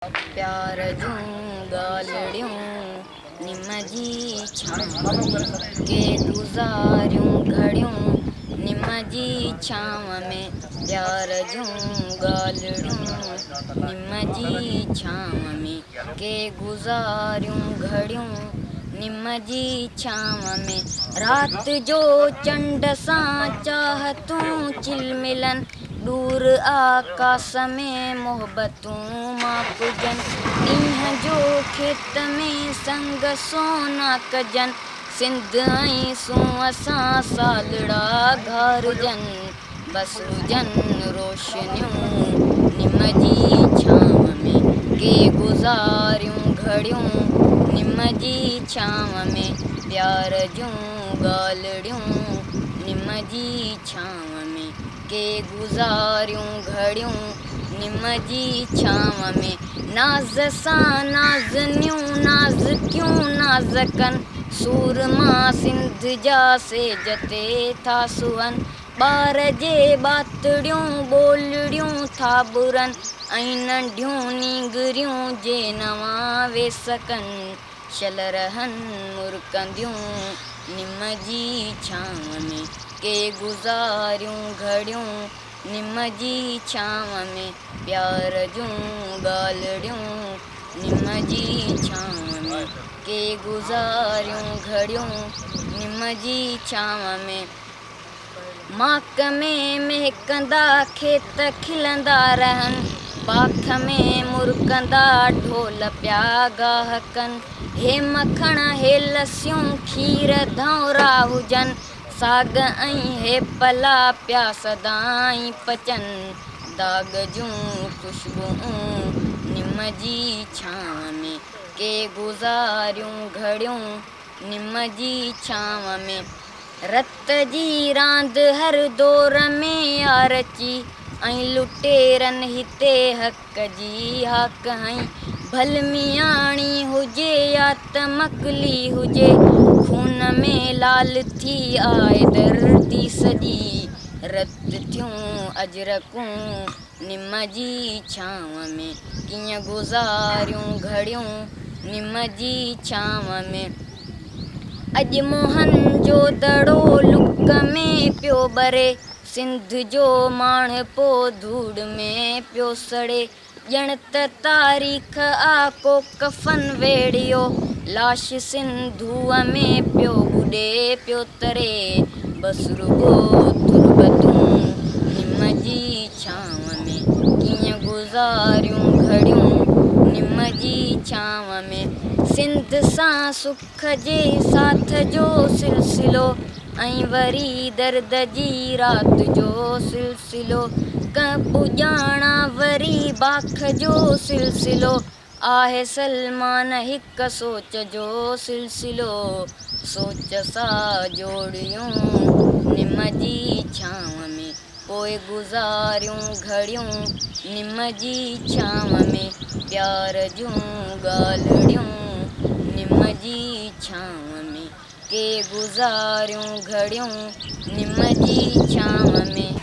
प्यार जूं ॻाल्हियूं निम जी छांव के गुज़ारियूं घड़ियूं निम जी छांव में। प्यार जूं ॻाल्हियूं निम जी छांव में के गुज़ारियूं घड़ियूं निम जी छांव में। रात जो चंड सां चाहतूं चिलमिलन दूर आकाश में मोहब्बतूं मापुजन। ॾींहं जो खेत में संग सोना कजन सिंध ऐं सूंहं सां सालड़ा घारजन। बस हुजन रोशनियूं निम जी छांव में के गुज़ारियूं घड़ियूं निम जी छांव में। प्यार जूं ॻाल्हियूं निम जी छांव में के गुज़ारियूं घड़ियूं निम जी छांव में। नाज़ सां नाज़नियूं नाज़कियूं नाज़कन सूर मां सिंध जा सेज ते था सुहन। ॿार जे ॿातड़ियूं ॿोलड़ियूं था ॿुरन ऐं नंढियूं नींगरियूं जे नवां वेसकन शल रहनि मुरकंदियूं निम जी छांव में के गुज़ारियूं घड़ियूं निम जी छांव में। प्यार जूं ॻाल्हियूं निम जी छांव में के गुज़ारियूं घड़ियूं निम जी छांव में। माक में महकंदा खेत खिलंदा रहनि बाख में मुरकंदा ढोल पिया गाहकन। हे मखण हे लसियूं खीर धौरा हुजन साग ऐं हे पला पिया सदाईं पचन। दाग जूं ख़ुशबूं निम जी छांव में के गुज़ारियूं घड़ियूं निम जी छांव में। रत जी रांदि हर दौर में यार अची ऐं लुटेरनि हिते हक़ जी हाक हई। भलमियाणी हुजे या त मकली हुजे खून में लाल थी आहे धरती सॼी। रत थियूं अजरकूं निम जी छांव में कीअं गुज़ारियूं घड़ियूं निम जी छांव में। अॼु मोहन जो दड़ो लुक में पियो ॿरे सिंध जो माण पो धूड़ में पियो सड़े। ॼण त तारीख़ आ को कफ़न वेड़ियो लाश सिंधूअ में पियो ॿुॾे पियो तरे। बस रुगो तुरबतूं निम जी छांव में कीअं गुज़ारियूं घड़ियूं निम जी छांव में। सिंध सां सुख जे साथ जो सिलसिलो ऐं वरी दर्द जी राति जो सिलसिलो पुॼाणा वरी बाख जो सिलसिलो आहे सलमान हिकु सोच जो सिलसिलो। सोच सां जोड़ियूं निम जी छांव में पोइ गुज़ारियूं घड़ियूं निम जी छांव में। प्यार जूं ॻाल्हियूं निम जी छांव में के गुज़ारियूं घड़ियूं निम जी छांव में।